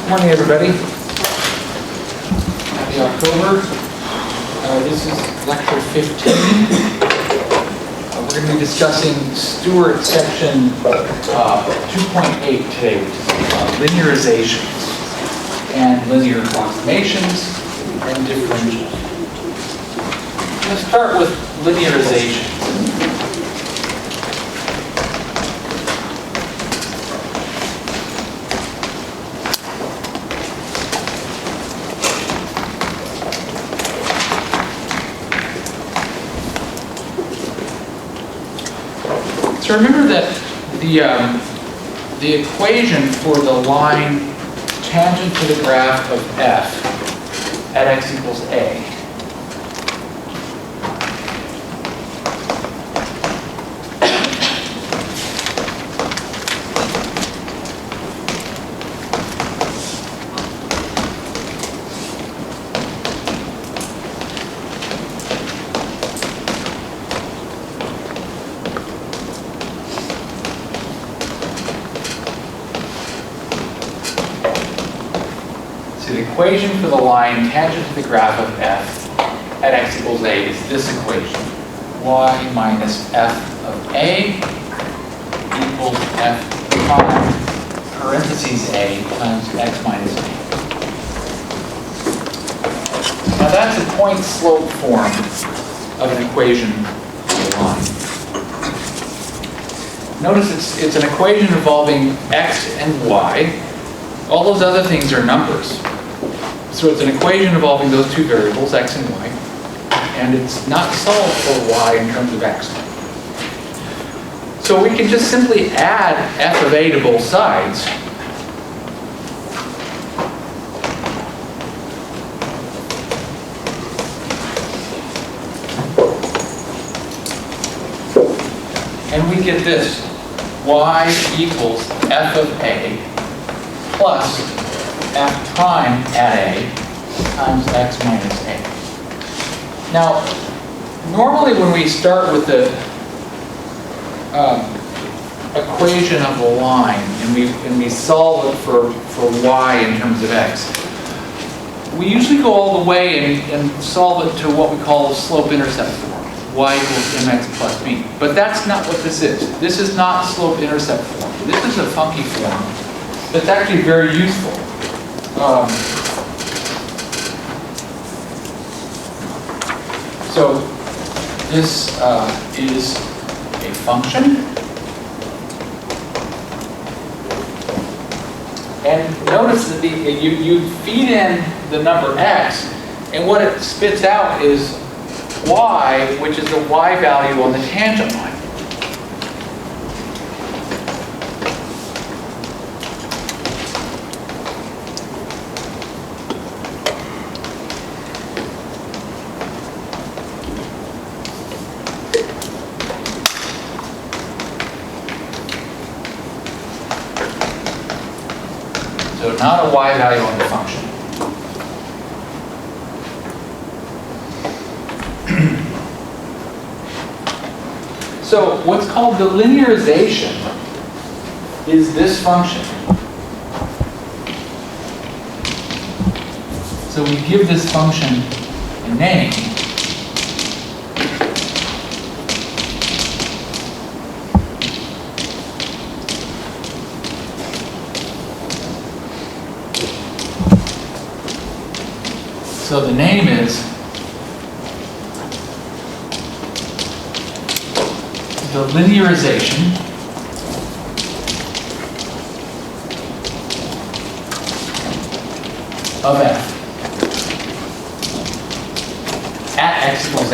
Morning, everybody. Happy October. This is lecture 15. We're going to be discussing Stewart section 2.8 today, which is linearizations and linear approximations and differentials. Let's start with linearizations. So remember that the equation for the line tangent to the graph of f at x equals a equation for the line tangent to the graph of f at x equals a is this equation. Y minus f of a equals f prime parentheses a times x minus a. Now that's a point slope form of an equation for the line. Notice it's an equation involving x and y. All those other things are numbers. So it's an equation involving those two variables, x and y, and it's not solved for y in terms of x. So we can just simply add f of a to both sides. And we get this, y equals f of a plus f prime at a times x minus a. Now, normally when we start with the equation of the line and we solve it for y in terms of x, we usually go all the way and solve it to what we call the slope-intercept form, y equals mx plus b. But that's not what this is. This is not slope-intercept form. This is a funky form that's actually very useful. So this is a function, and notice that you feed in the number x, and what it spits out is y, which is the y value on the tangent line. So not a y value on the function. So what's called the linearization is this function. So we give this function a name. So the name is the linearization of f at x equals a.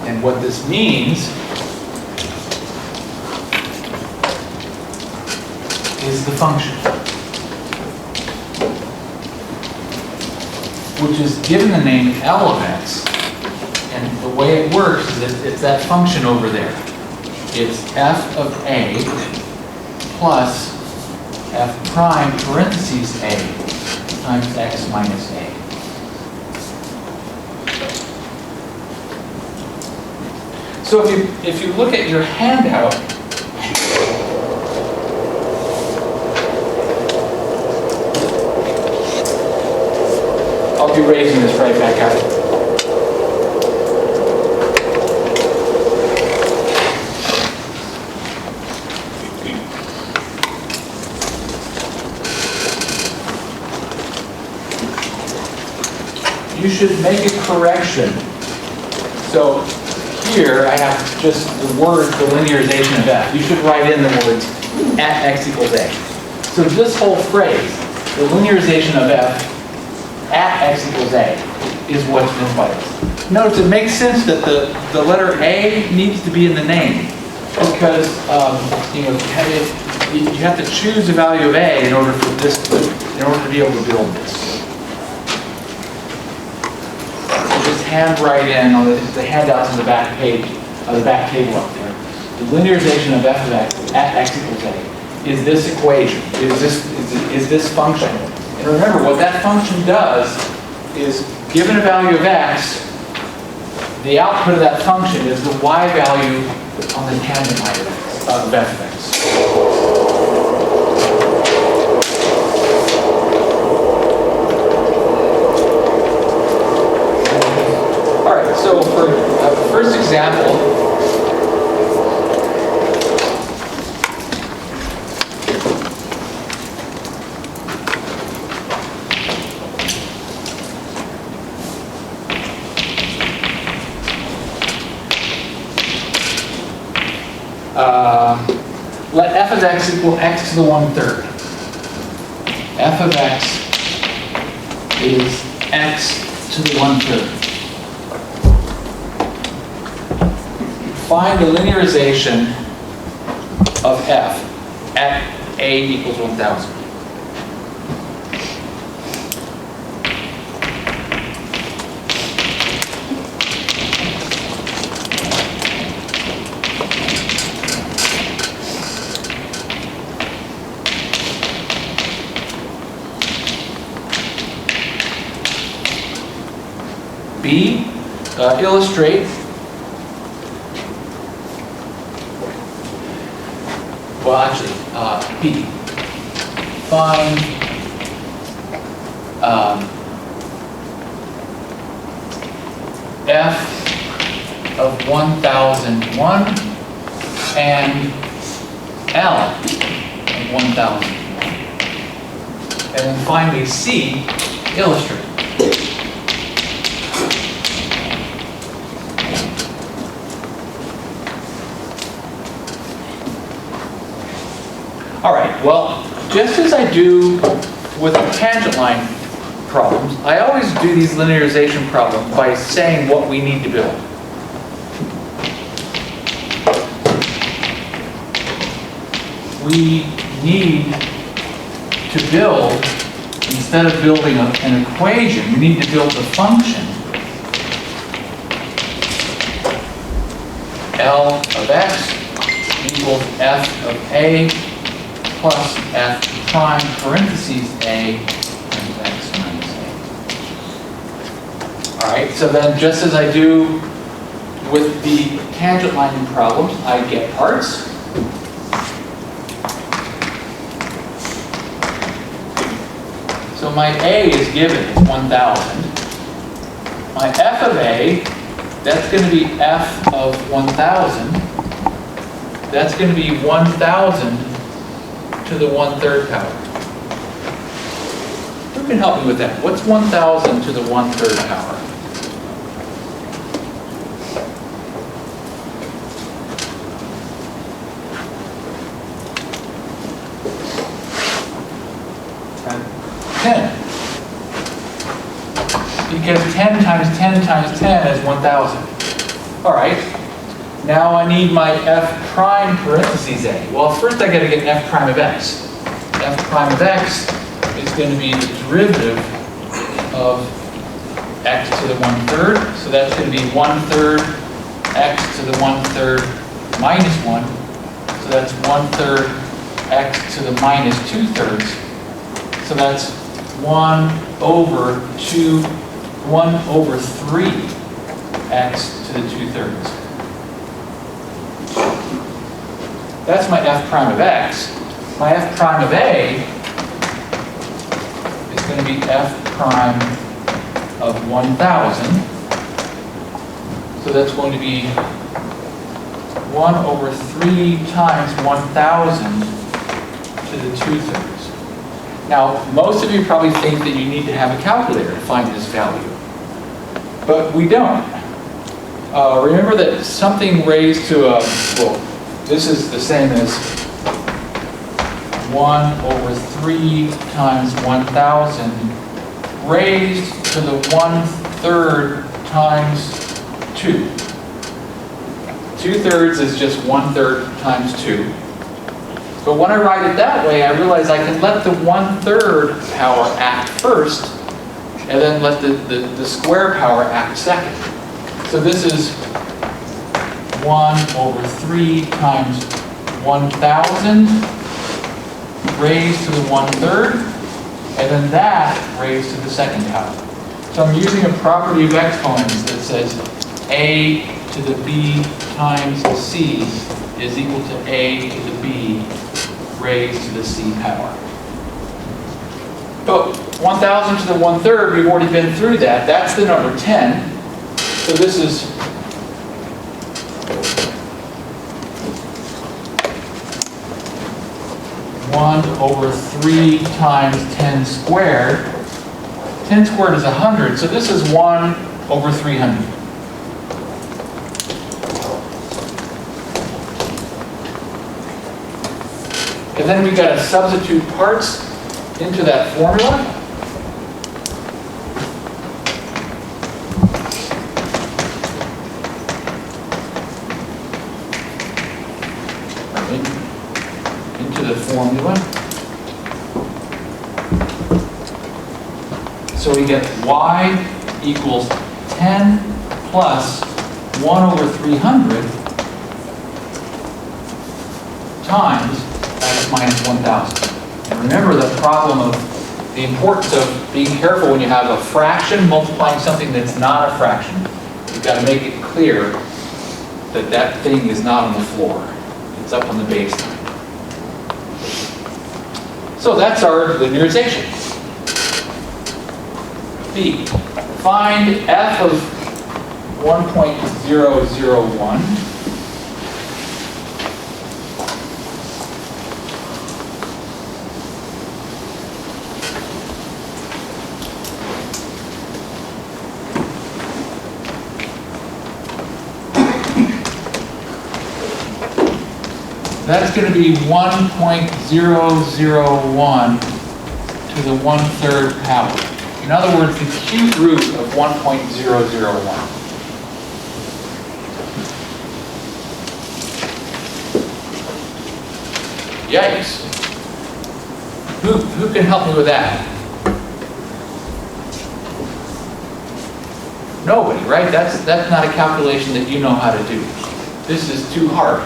And what this means is the function, which is given the name L of x, and the way it works is that it's that function over there. It's f of a plus f prime parentheses a times x minus a. So if you look at your handout, I'll be raising this right back up. You should make a correction. So here I have just the word, the linearization of f. You should write in the words at x equals a. So this whole phrase, the linearization of f at x equals a, is what's meant by this. Notice it makes sense that the letter a needs to be in the name because you have to choose the value of a in order for this in order to be able to build this. Just handwrite in on the handouts on the back page, the back table up there. The linearization of f of x at x equals a is this equation, is this function. And remember, what that function does is, given a value of x, the output of that function is the y value on the tangent line of f of x. So for the first example, let f of x equal x to the 1/3. F of x is x to the 1/3. Find the linearization of f at a equals 1,000. B, illustrate. Well, actually, B. Find f of 1001 and L of 1000. And then finally, C, illustrate. All right, well, just as I do with the tangent line problems, I always do these linearization problems by saying what we need to build. We need to build, instead of building an equation, we need to build the function L of x equals f of a plus f prime parentheses a times x minus a. All right, so then just as I do with the tangent line problems, I get parts. So my a is given, it's 1,000. My f of a, that's going to be f of 1,000. That's going to be 1,000 to the 1/3 power. Who can help me with that? What's 1,000 to the 1/3 power? Because 10 times 10 times 10 is 1,000. All right. Now I need my f prime parentheses a. Well, first I got to get an f prime of x. F prime of x is going to be the derivative of x to the 1/3. So that's going to be 1/3 x to the 1/3 minus 1. So that's 1/3 x to the minus 2/3. So that's 1/3 x to the 2/3. That's my f prime of x. My f prime of a is going to be f prime of 1,000. So that's going to be 1 over 3 times 1,000 to the 2/3. Now, most of you probably think that you need to have a calculator to find this value, but we don't. Remember that something raised to a, well, this is the same as 1 over 3 times 1,000 raised to the 1/3 times 2. 2/3 is just 1/3 times 2. But when I write it that way, I realize I can let the 1/3 power act first, and then let the square power act second. So this is 1 over 3 times 1,000 raised to the 1/3, and then that raised to the second power. So I'm using a property of exponents that says a to the b times c is equal to a to the b raised to the c power. But 1,000 to the 1/3, we've already been through that. That's the number 10. So this is 1 over 3 times 10 squared. 10 squared is 100, so this is 1 over 300. And then we've got to substitute parts into that formula. Into the formula. So we get y equals 10 plus 1 over 300 times minus 1,000. And remember the problem of the importance of being careful when you have a fraction multiplying something that's not a fraction. You've got to make it clear that that thing is not on the floor. It's up on the baseline. So that's our linearization. B. Find f of 1.001. That's going to be 1.001 to the 1/3 power. In other words, the cube root of 1.001. Yikes. Who can help me with that? Nobody, right? That's not a calculation that you know how to do. This is too hard.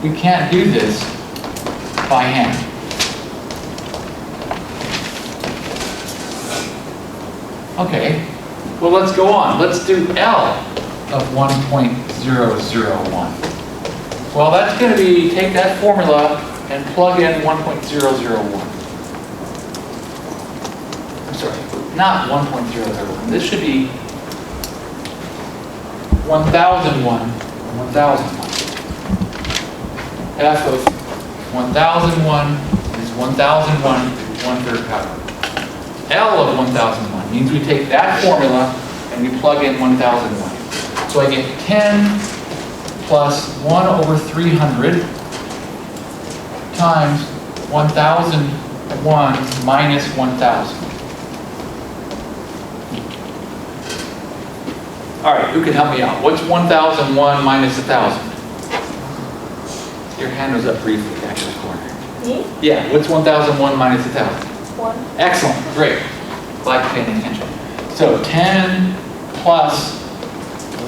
We can't do this by hand. Okay, well let's go on. Let's do L of 1.001. Well, that's going to be, take that formula and plug in 1.001. I'm sorry, not 1.001. This should be 1001, 1001. F of 1001 is 1001 1/3 power. L of 1001 means we take that formula and we plug in 1001. So I get 10 plus 1 over 300 times 1001 minus 1000. All right, who can help me out? What's 1001 minus 1000? Your hand was up briefly, back in the corner. Me? Yeah, what's 1001 minus 1000? 1. Excellent, great. Glad you're paying attention. So 10 plus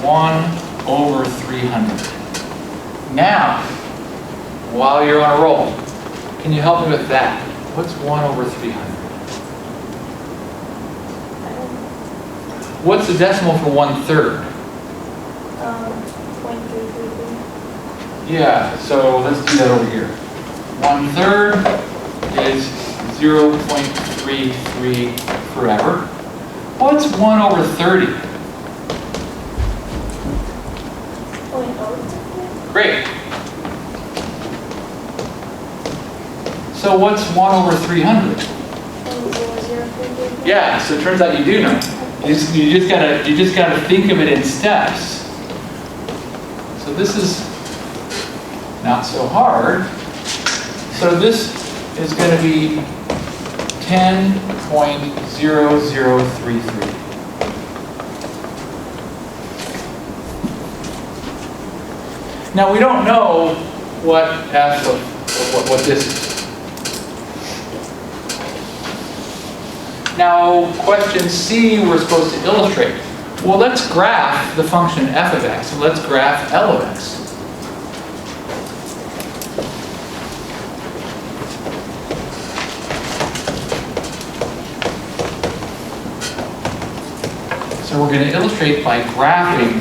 1 over 300. Now, while you're on a roll, can you help me with that? What's 1 over 300? What's the decimal for 1/3? 0.333. Yeah, so let's do that over here. 1/3 is 0.33 forever. What's 1/30? 0.0. Great. So what's 1/300? 0.0033. Yeah, so it turns out you do know. You just gotta think of it in steps. So this is not so hard. So this is going to be 10.0033. Now we don't know what this is. Now question C we're supposed to illustrate. Well, let's graph the function f of x, and let's graph L of x. So we're going to illustrate by graphing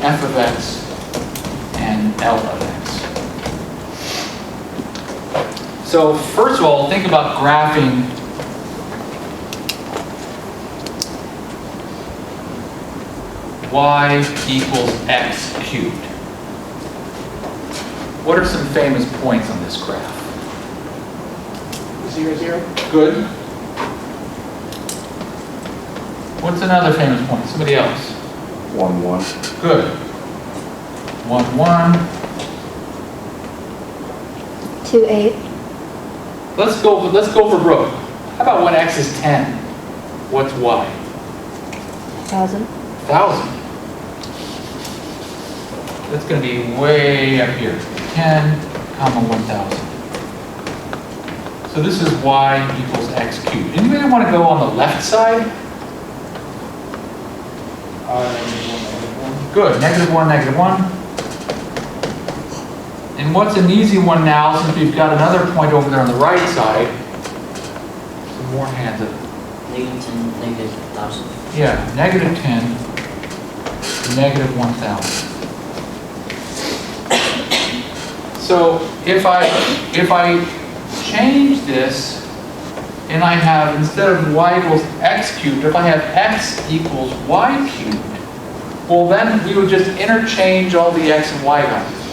f of x and L of x. So first of all, think about graphing y equals x cubed. What are some famous points on this graph? 0, 0. Good. What's another famous point? Somebody else. 1, 1. Good. 1, 1. 2, 8. Let's go for Brooke. How about when x is 10? What's y? 1,000. 1,000. That's going to be way up here. 10, comma 1,000. So this is y equals x cubed. Anybody want to go on the left side? Good. -1, -1. And what's an easy one now, since we've got another point over there on the right side? Some more hands up. -10, -1,000. Yeah, -10, -1,000. So if I change this and I have, instead of y equals x cubed, if I have x equals y cubed, well then we would just interchange all the x and y values.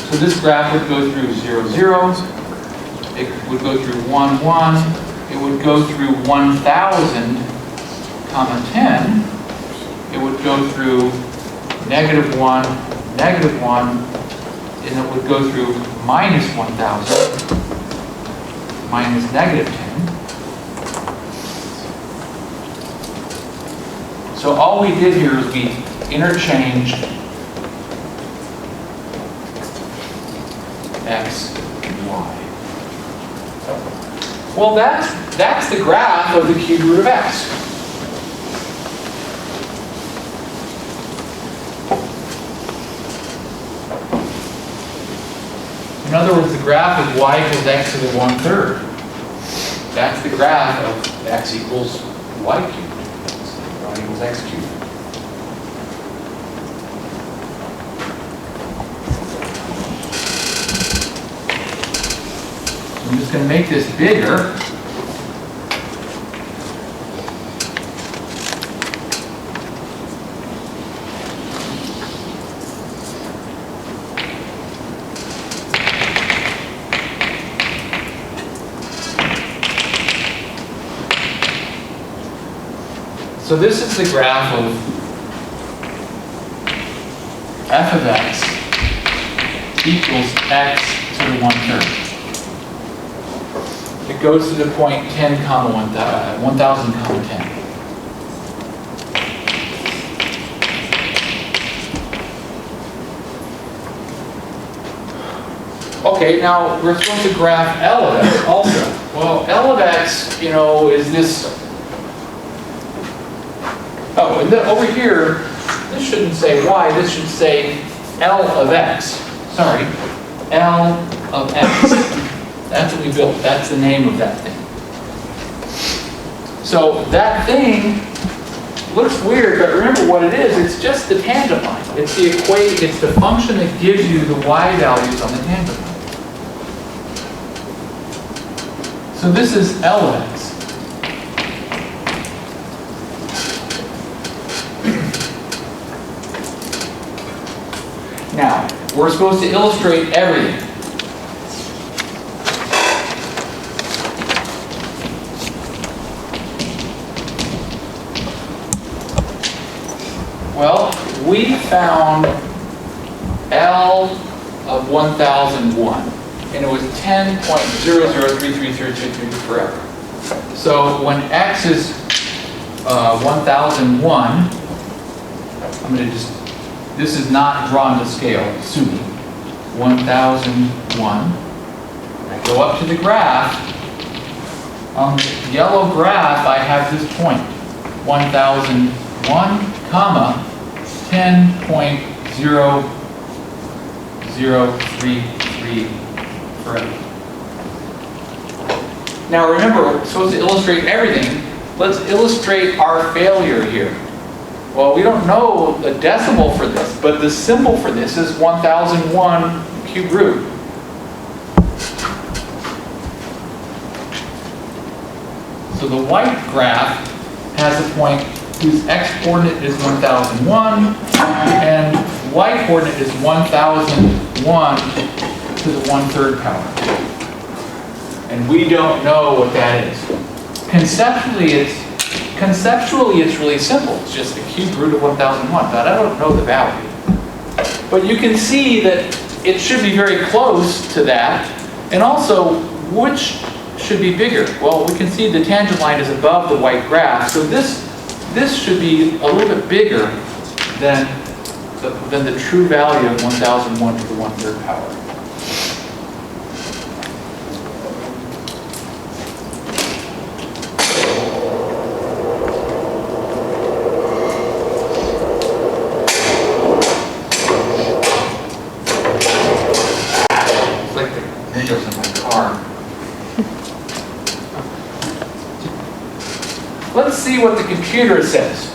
So this graph would go through 0, 0, it would go through 1, 1, it would go through 1,000, comma 10, it would go through -1, -1, and it would go through -1,000, minus -10. So all we did here is we interchanged x and y. Well, that's the graph of the cube root of x. In other words, the graph of y equals x to the 1/3. That's the graph of x equals y cubed. Y equals x cubed. I'm just going to make this bigger. So this is the graph of f of x equals x to the 1/3. It goes to the point 10, comma 1,000, comma 10. Okay, now we're supposed to graph L of x also. Well, L of x, is this. Oh, and then over here, this shouldn't say y, this should say L of x. Sorry. L of X. That's what we built. That's the name of that thing. So that thing looks weird, but remember what it is. It's just the tangent line. It's the it's the function that gives you the y values on the tangent line. So this is L of X. Now, we're supposed to illustrate everything. Well, we found L of 1001, and it was 10.003333 forever. So when X is 1001, I'm going to just, this is not drawn to scale, assuming 1001. I go up to the graph. On the yellow graph, I have this point, 1001, comma, 10.0033 forever. Now remember, we're supposed to illustrate everything. Let's illustrate our failure here. Well, we don't know the decimal for this, but the symbol for this is 1001 cube root. So the white graph has a point whose x-coordinate is 1001, and y-coordinate is 1001 to the 1/3 power. And we don't know what that is. Conceptually, it's really simple. It's just the cube root of 1001, but I don't know the value. But you can see that it should be very close to that. And also, which should be bigger? Well, we can see the tangent line is above the white graph, so this should be a little bit bigger than the true value of 1001 to the 1/3 power. It's like the windows in my car. Let's see what the computer says.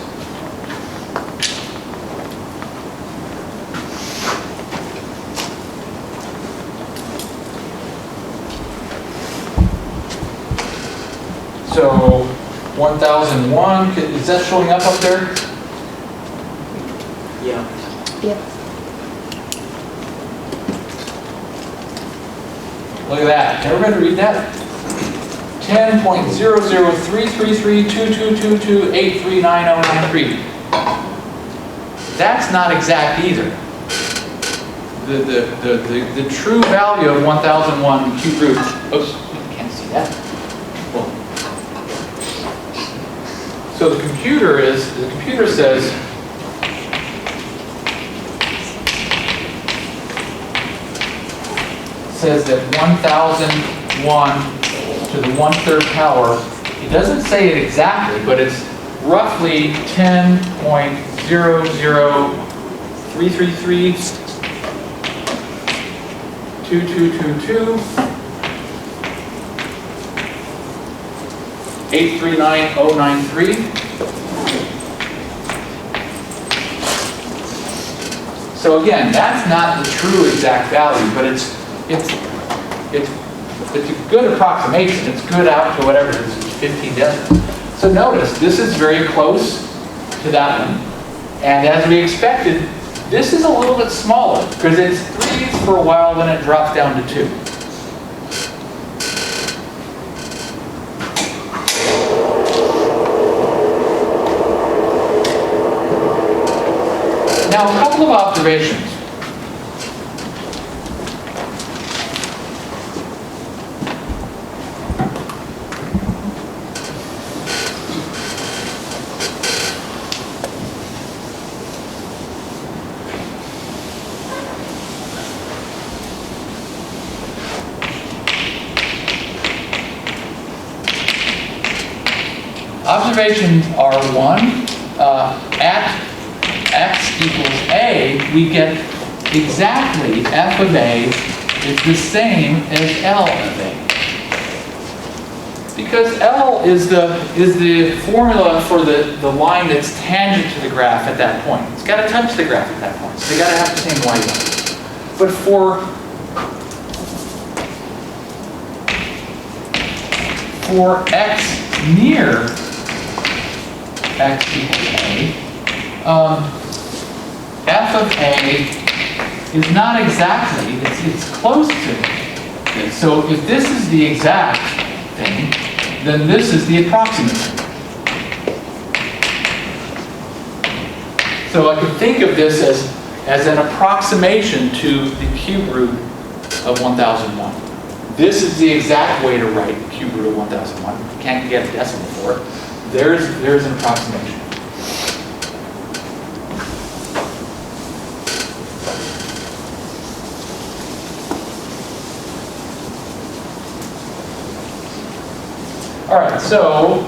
So 1001, is that showing up there? Yeah. Yep. Look at that. Everybody read that? 10.00333222283993. That's not exact either. The true value of 1001 cube root. Oops, you can't see that. Well, so the computer says that 1001 to the 1/3 power, it doesn't say it exactly, but it's roughly 10.00333 2222 839093. So again, that's not the true exact value, but it's a good approximation. It's good out to whatever it is, 15 decimals. So notice, this is very close to that one. And as we expected, this is a little bit smaller because it's 3s for a while, then it drops down to 2. Now, a couple of observations. Observations are one, at x equals a, we get exactly f of a is the same as L of A. Because L is the formula for the line that's tangent to the graph at that point. It's got to touch the graph at that point. So they got to have the same y value. But for x near x equals A, f of A is not exactly, it's close to this. So if this is the exact thing, then this is the approximate thing. So I can think of this as an approximation to the cube root of 1001. This is the exact way to write cube root of 1001. You can't get a decimal for it. There's an approximation. All right, so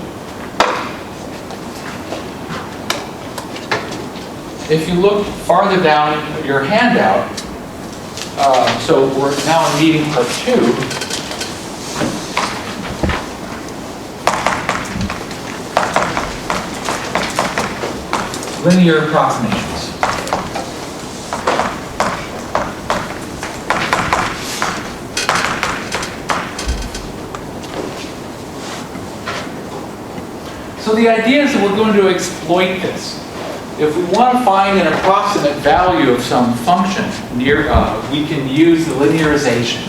if you look farther down your handout, so we're now in meeting part 2. Linear approximations. So the idea is that we're going to exploit this. If we want to find an approximate value of some function near, we can use the linearization.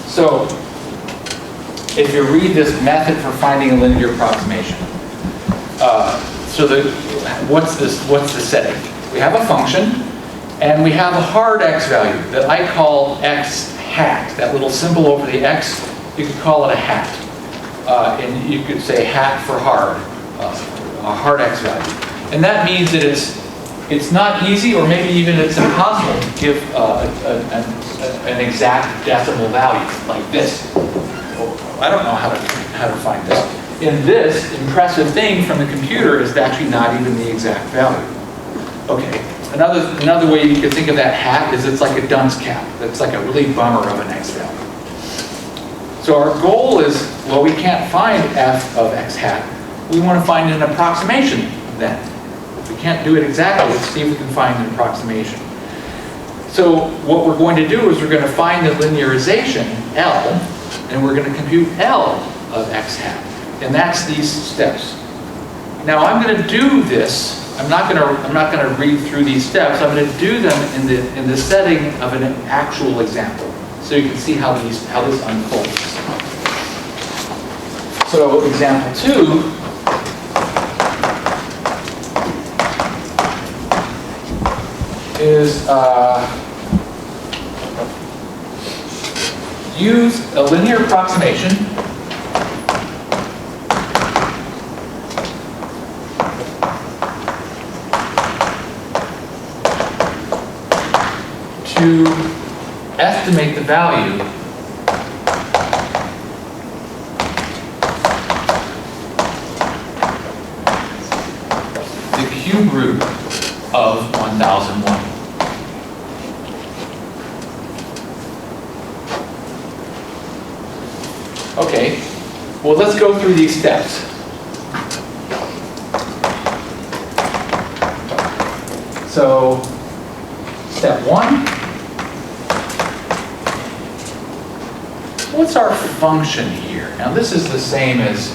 So, if you read this method for finding a linear approximation, what's the setting? We have a function, and we have a hard x value that I call x hat. That little symbol over the x, you could call it a hat. And you could say hat for hard, a hard x value. And that means that it's not easy, or maybe even it's impossible to give an exact decimal value like this. I don't know how to find this. And this impressive thing from the computer is actually not even the exact value. Okay, another way you could think of that hat is it's like a dunce cap. That's like a really bummer of an x value. So our goal is, well, we can't find f of x hat. We want to find an approximation then. If we can't do it exactly, let's see if we can find an approximation. So what we're going to do is we're going to find the linearization, L, and we're going to compute L of x hat. And that's these steps. Now I'm going to do this. I'm not going to read through these steps. I'm going to do them in the setting of an actual example, so you can see how this unfolds. So example 2 is use a linear approximation to estimate the value the cube root of 1001. Okay, well, let's go through these steps. So, step 1. What's our function here? Now, this is the same as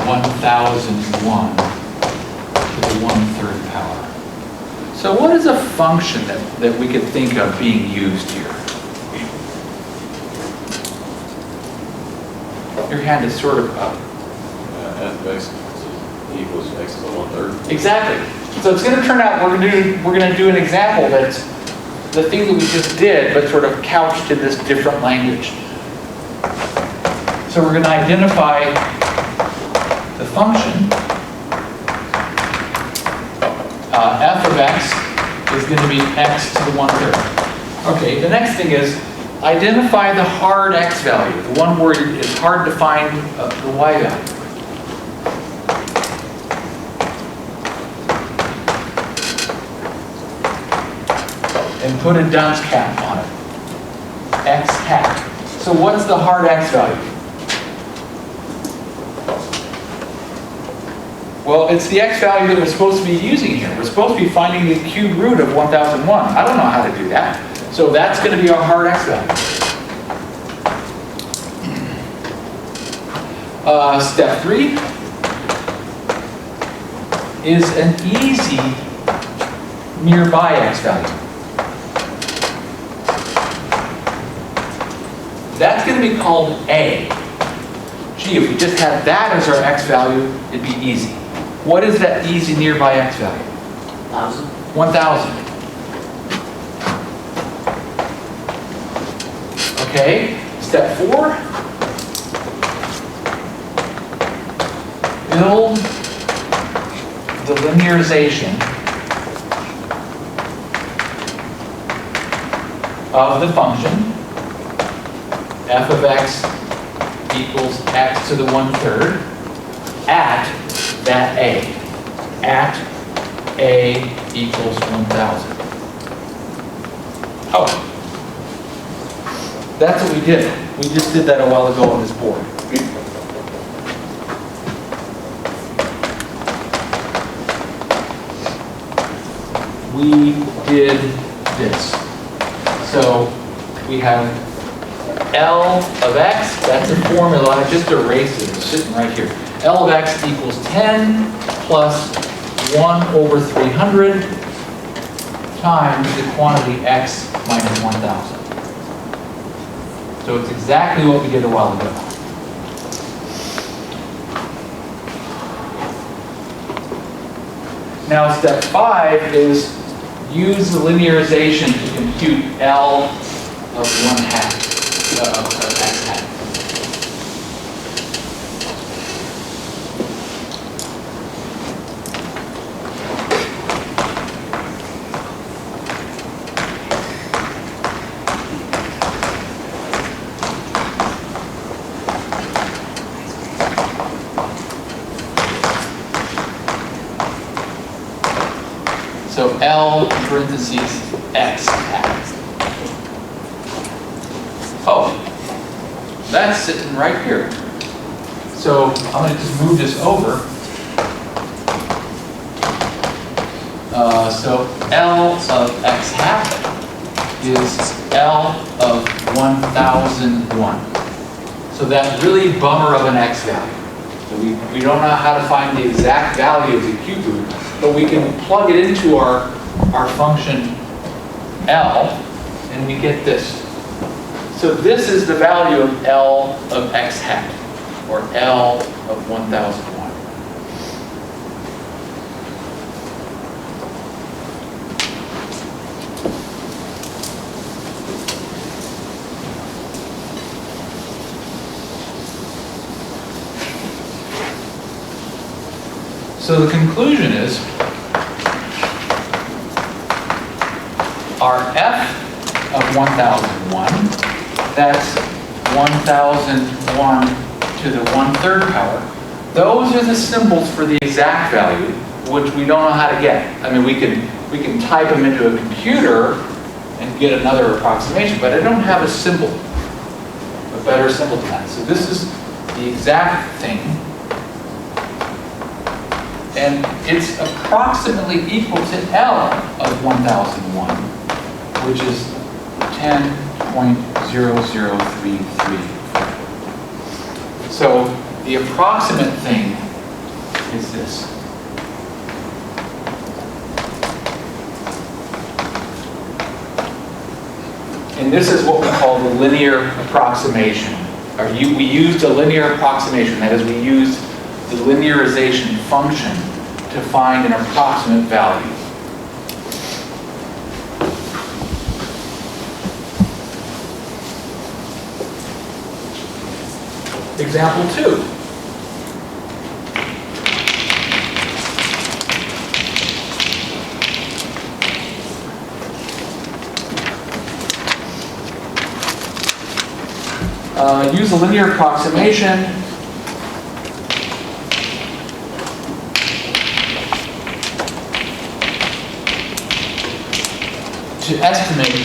1001 to the 1/3 power. So what is a function that we could think of being used here? Your hand is sort of up. F x equals x to the 1/3. Exactly. So it's going to turn out we're going to do an example that's the thing that we just did, but sort of couched in this different language. So we're going to identify the function. F of x is going to be x to the 1/3. Okay, the next thing is identify the hard x value, the one where it's hard to find the y value. And put a dunce cap on it. X hat. So what's the hard x value? Well, it's the x value that we're supposed to be using here. We're supposed to be finding the cube root of 1001. I don't know how to do that. So that's going to be our hard x value. Step 3 is an easy nearby x value. That's going to be called A. Gee, if we just had that as our x value, it'd be easy. What is that easy nearby x value? 1,000. 1,000. Okay, step 4. Build the linearization of the function f of x equals x to the 1/3 at that a. At a equals 1,000. Oh, that's what we did. We just did that a while ago on this board. We did this. So we have L of x, that's a formula, I just erased it, it's sitting right here. L of x equals 10 plus 1/300 times the quantity x minus 1,000. So it's exactly what we did a while ago. Now step 5 is use the linearization to compute L of 1/2. Of x hat. So L parentheses x hat. Oh, that's sitting right here. So I'm going to just move this over. So L of x hat is L of 1001. So that really bummer of an x value. So we don't know how to find the exact value of the cube root, but we can plug it into our function L, and we get this. So this is the value of L of x hat, or L of 1001. So the conclusion is our f of 1001, that's 1001 to the 1/3 power. Those are the symbols for the exact value, which we don't know how to get. I mean, we can type them into a computer and get another approximation, but I don't have a symbol, a better symbol than that. So this is the exact thing. And it's approximately equal to L of 1001, which is 10.0033. So the approximate thing is this. And this is what we call the linear approximation. We used a linear approximation, that is, we used the linearization function to find an approximate value. Example 2. Use a linear approximation. To estimate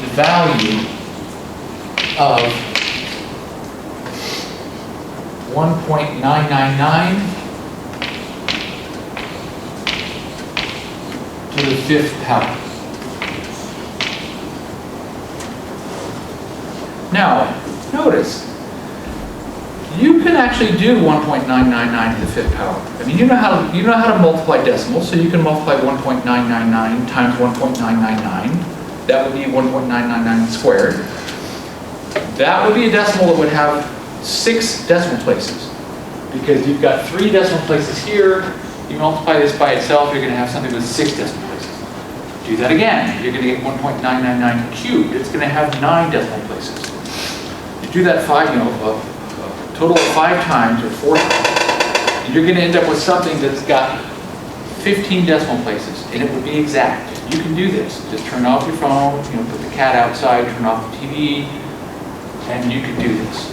the value of 1.999 to the 5th power. Now, notice, you can actually do 1.999 to the 5th power. I mean, you know how to multiply decimals, so you can multiply 1.999 times 1.999. That would be 1.999 squared. That would be a decimal that would have 6 decimal places, because you've got 3 decimal places here. You multiply this by itself, you're going to have something with 6 decimal places. Do that again, you're going to get 1.999 cubed. It's going to have 9 decimal places. You do that total of 5 times or 4 times, and you're going to end up with something that's got 15 decimal places, and it will be exact. You can do this. Just turn off your phone, put the cat outside, turn off the TV, and you can do this.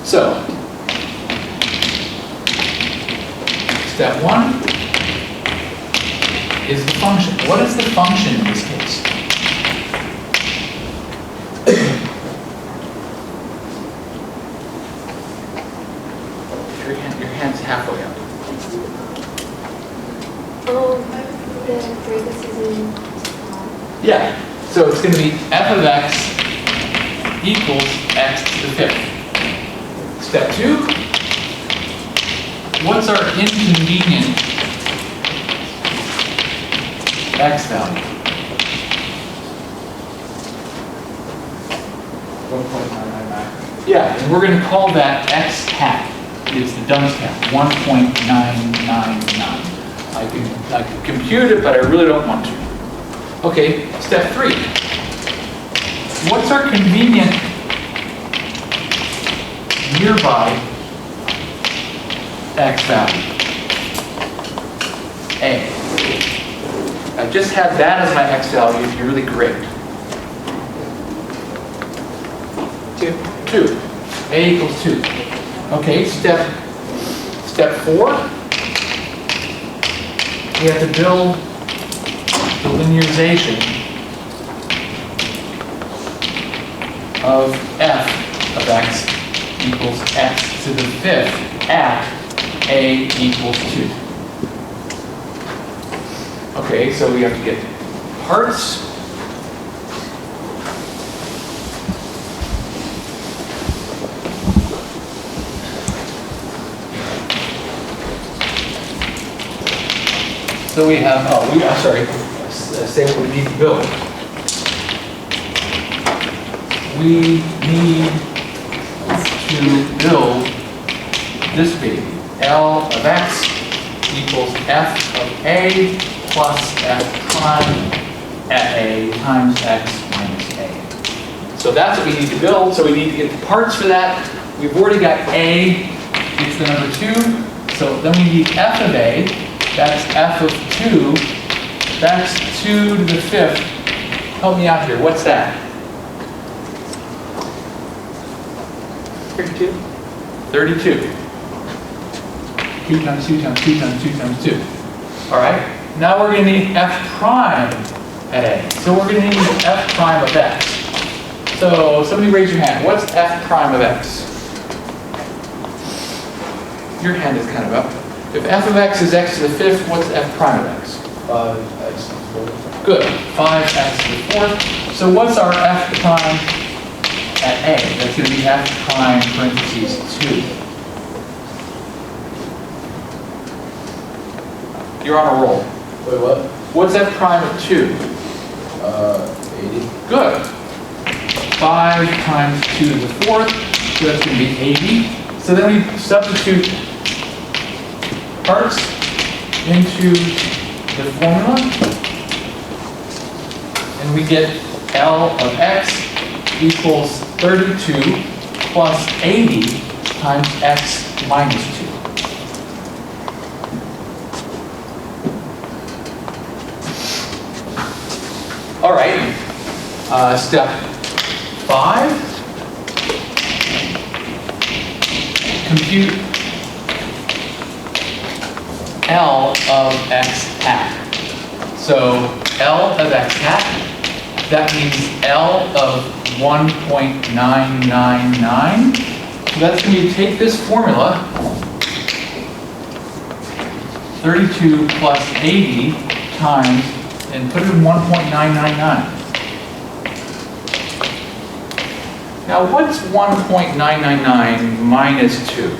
So, step 1 is the function. What is the function in this case? Your hand's halfway up. The parentheses in. Yeah. So it's going to be f of x equals x to the 5th. Step 2. What's our inconvenient x value? 1.999. Yeah, and we're going to call that x hat. It's the dunce cap, 1.999. I can compute it, but I really don't want to. Okay, step 3. What's our convenient nearby x value? A. I just have that as my x value. It'd be really great. 2. A equals 2. Okay, step 4. We have to build the linearization of f of x equals x to the 5th at a equals 2. Okay, so we have to get parts. So we have, say what we need to build. We need to build this baby. L of x equals f of a plus f prime at a times x minus a. So that's what we need to build. So we need to get the parts for that. We've already got a, it's the number 2. So then we need f of a. That's f of 2. That's 2 to the 5th. Help me out here. What's that? 32? 32. 2 times 2 times 2 times 2 times 2. All right. Now we're going to need f prime at a. So we're going to need f prime of x. So somebody raise your hand. What's f prime of x? Your hand is kind of up. If f of x is x to the 5th, what's f prime of x? 5x to the 4th. Good. 5x to the 4th. So what's our f prime at a? That's going to be f prime parentheses 2. You're on a roll. Wait, what? What's f prime of 2? 80. Good. 5 times 2 to the 4th, so that's going to be 80. So then we substitute parts into the formula, and we get L of x equals 32 plus 80 times x minus 2. All right. Step 5. Compute L of x hat. So L of x hat, that means L of 1.999. So that's going to be, take this formula, 32 plus 80 times, and put it in 1.999. Now what's 1.999 minus 2?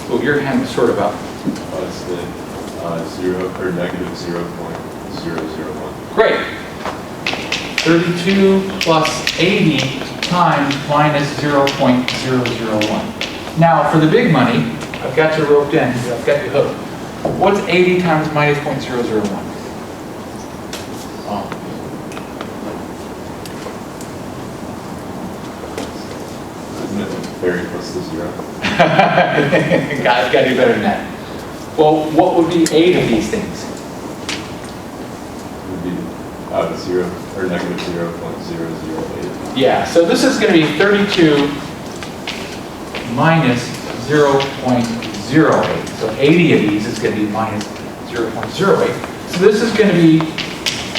Oh, your hand is sort of up. It's the negative 0.001. Great. 32 plus 80 times minus 0.001. Now, for the big money, I've got you roped in, I've got you hooked. What's 80 times minus 0.001? Oh. Isn't it very close to 0? Got to do better than that. Well, what would be 8 of these things? It would be negative 0.008. Yeah, so this is going to be 32 minus 0.08. So 80 of these is going to be minus 0.08. So this is going to be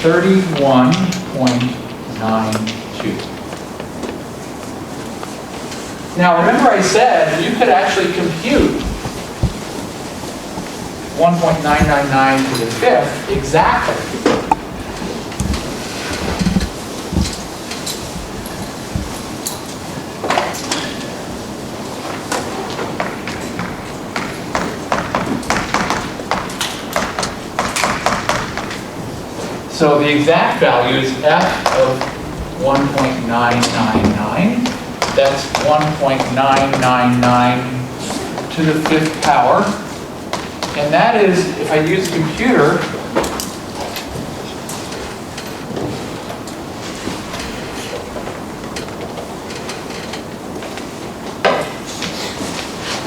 31.92. Now remember I said you could actually compute 1.999 to the 5th exactly. So the exact value is f of 1.999. That's 1.999 to the 5th power. And that is, if I use a computer,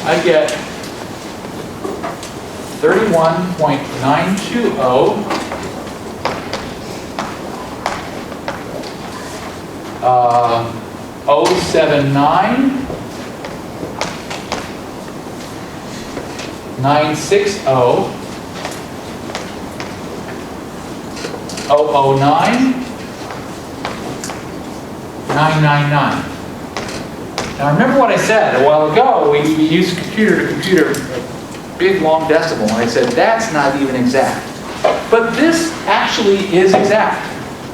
I get 31.920 079 960 009 999. Now remember what I said a while ago, we used computer to computer, a big long decimal, and I said that's not even exact. But this actually is exact.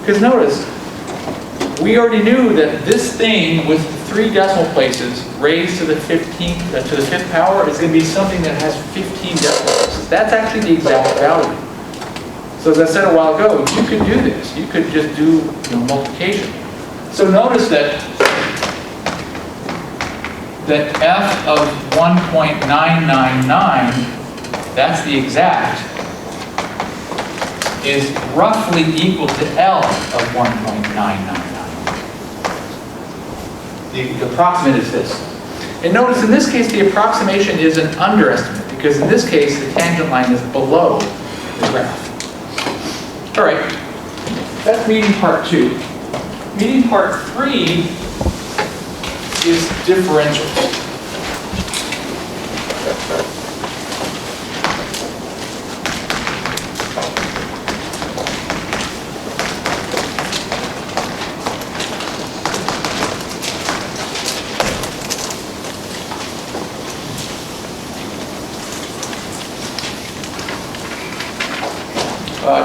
Because notice, we already knew that this thing with 3 decimal places raised to the 15th, to the 5th power is going to be something that has 15 decimal places. That's actually the exact value. So as I said a while ago, you could do this. You could just do multiplication. So notice that f of 1.999, that's the exact, is roughly equal to L of 1.999. The approximate is this. And notice in this case, the approximation is an underestimate, because in this case, the tangent line is below the graph. All right, that's meeting part 2. Meeting part 3 is differentials.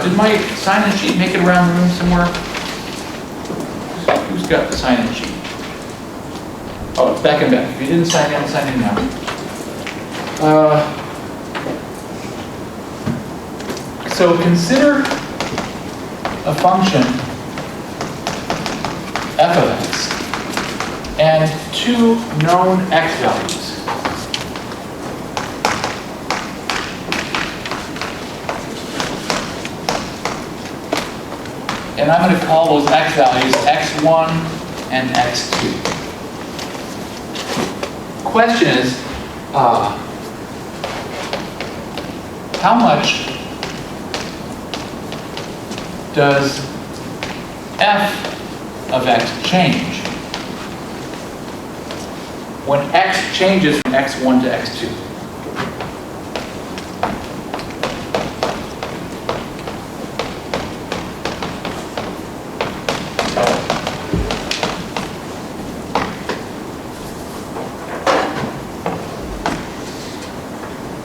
Did my sign-in sheet make it around the room somewhere? Who's got the sign-in sheet? Oh, it's back and back. If you didn't sign in now. So consider a function f of x and 2 known x values. And I'm going to call those x values x1 and x2. Question is, how much does f of x change when x changes from x1 to x2?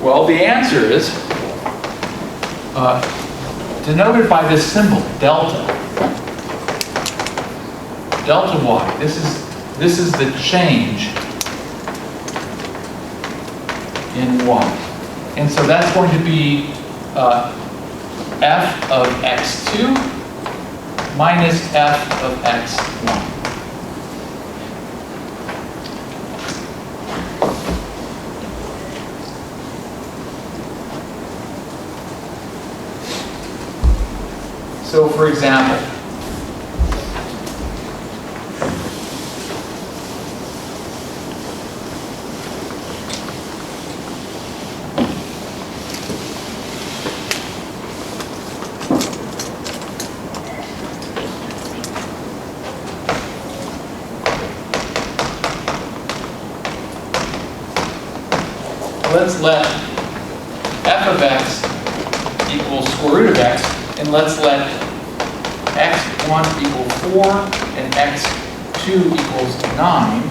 Well, the answer is denoted by this symbol, delta. Delta y. This is the change in y. And so that's going to be f of x2 minus f of x1. So for example, let's let f of x equal square root of x, and let's let x1 equal 4 and x2 equals 9.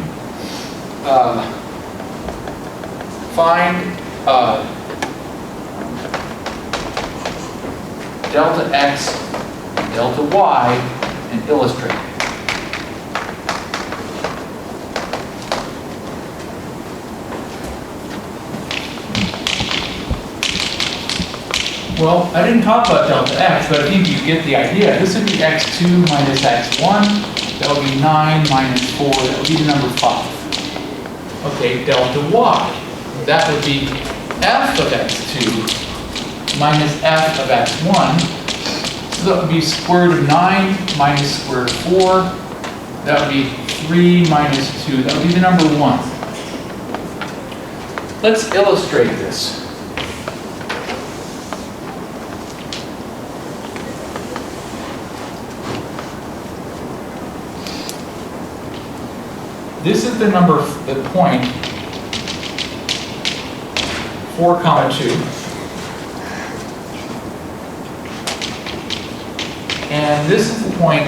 Find delta x and delta y and illustrate. Well, I didn't talk about delta x, but I think you get the idea. This would be x2 minus x1. That would be 9 minus 4. That would be the number 5. Okay, delta y. That would be f of x2 minus f of x1. So that would be square root of 9 minus square root of 4. That would be 3 minus 2. That would be the number 1. Let's illustrate this. This is the number, the point 4, 2. And this is the point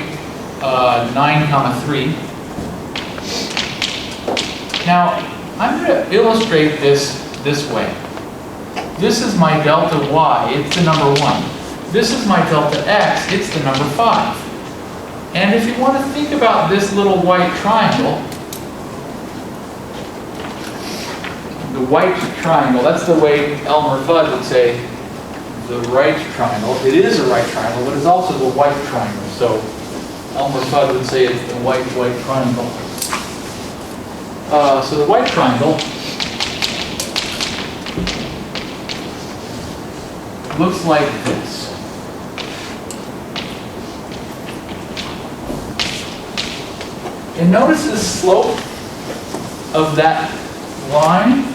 9, 3. Now, I'm going to illustrate this way. This is my delta y, it's the number 1. This is my delta x, it's the number 5. And if you want to think about this little white triangle, the white triangle, that's the way Elmer Fudd would say the right triangle. It is a right triangle, but it's also the white triangle. So Elmer Fudd would say it's the white triangle. So the white triangle looks like this. And notice the slope of that line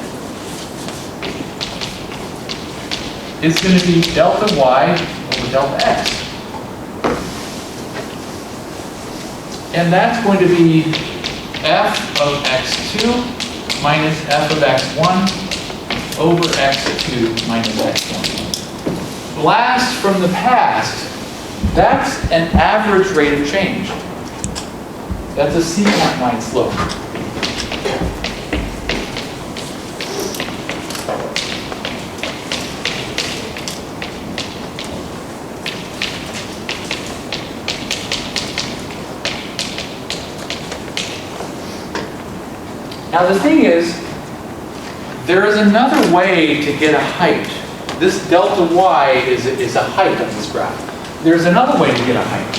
is going to be delta y over delta x. And that's going to be f of x2 minus f of x1 over x2 minus x1. Blast from the past, that's an average rate of change. That's a secant line slope. Now the thing is, there is another way to get a height. This delta y is a height on this graph. There's another way to get a height.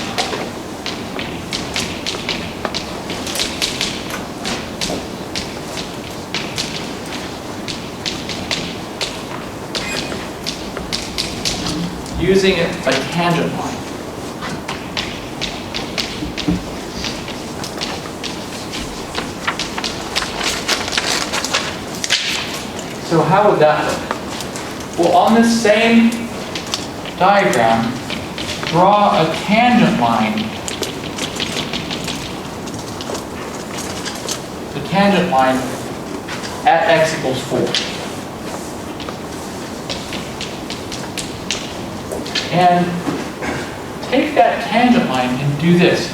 Using a tangent line. So how would that look? Well, on this same diagram, draw a tangent line. The tangent line at x equals 4. And take that tangent line and do this.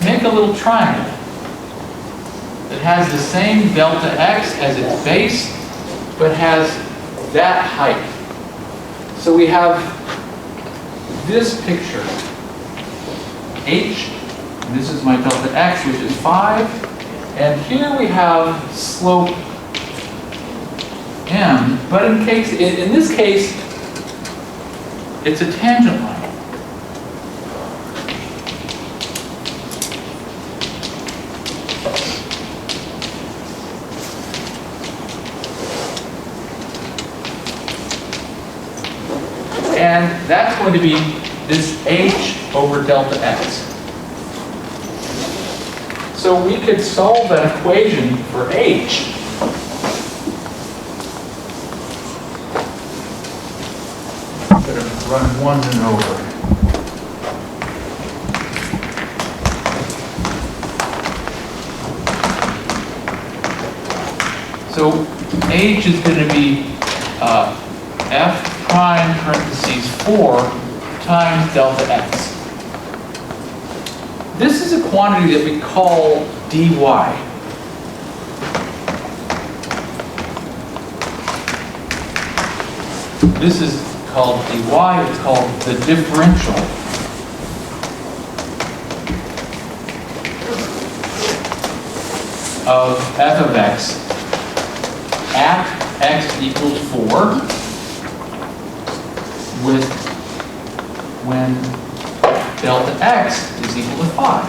Make a little triangle that has the same delta x as its base, but has that height. So we have this picture. H, and this is my delta x, which is 5. And here we have slope m, but in this case, it's a tangent line. And that's going to be this h over delta x. So we could solve that equation for h. I'm going to run ones and over. So h is going to be f prime parentheses 4 times delta x. This is a quantity that we call dy. This is called dy, it's called the differential of f of x at x equals 4 with when delta x is equal to 5.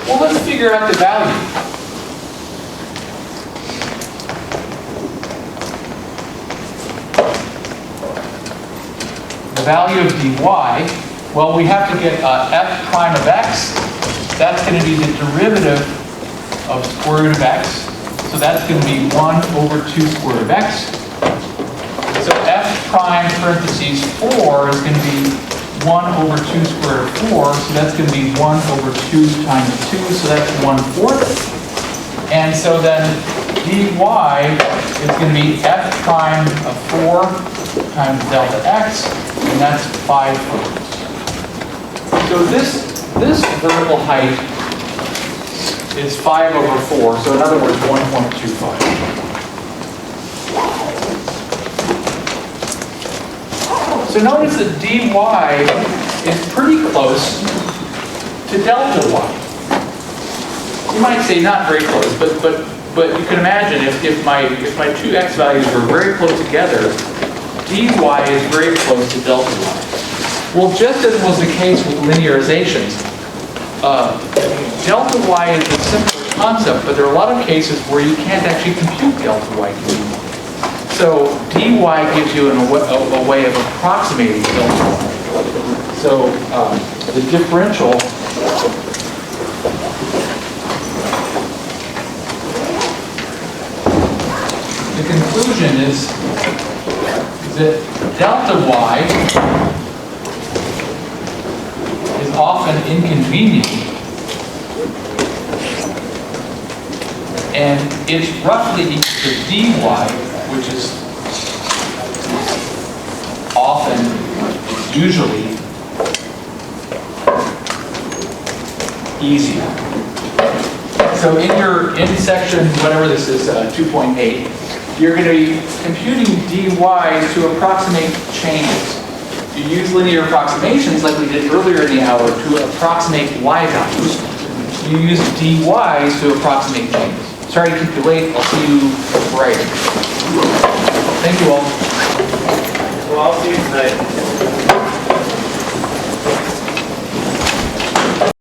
Well, let's figure out the value. The value of dy, well, we have to get f prime of x. That's going to be the derivative of square root of x. So that's going to be 1 over 2 square root of x. So f prime parentheses 4 is going to be 1 over 2 square root of 4. So that's going to be 1 over 2 times 2. So that's 1/4. And so then dy is going to be f prime of 4 times delta x. And that's 5/4. So this vertical height is 5 over 4. So in other words, 1.25. So notice that dy is pretty close to delta y. You might say not very close, but you can imagine if my two x values were very close together, dy is very close to delta y. Well, just as was the case with linearizations, delta y is a simpler concept, but there are a lot of cases where you can't actually compute delta y. So dy gives you a way of approximating delta y. So the differential the conclusion is that delta y is often inconvenient, and it's roughly equal to dy, which is often, usually, easier. So in section, whatever this is, 2.8, you're going to be computing dy to approximate changes. You use linear approximations like we did earlier in the hour to approximate y values. You use dy to approximate changes. Sorry to keep you late. I'll see you right. Thank you all. Well, I'll see you tonight.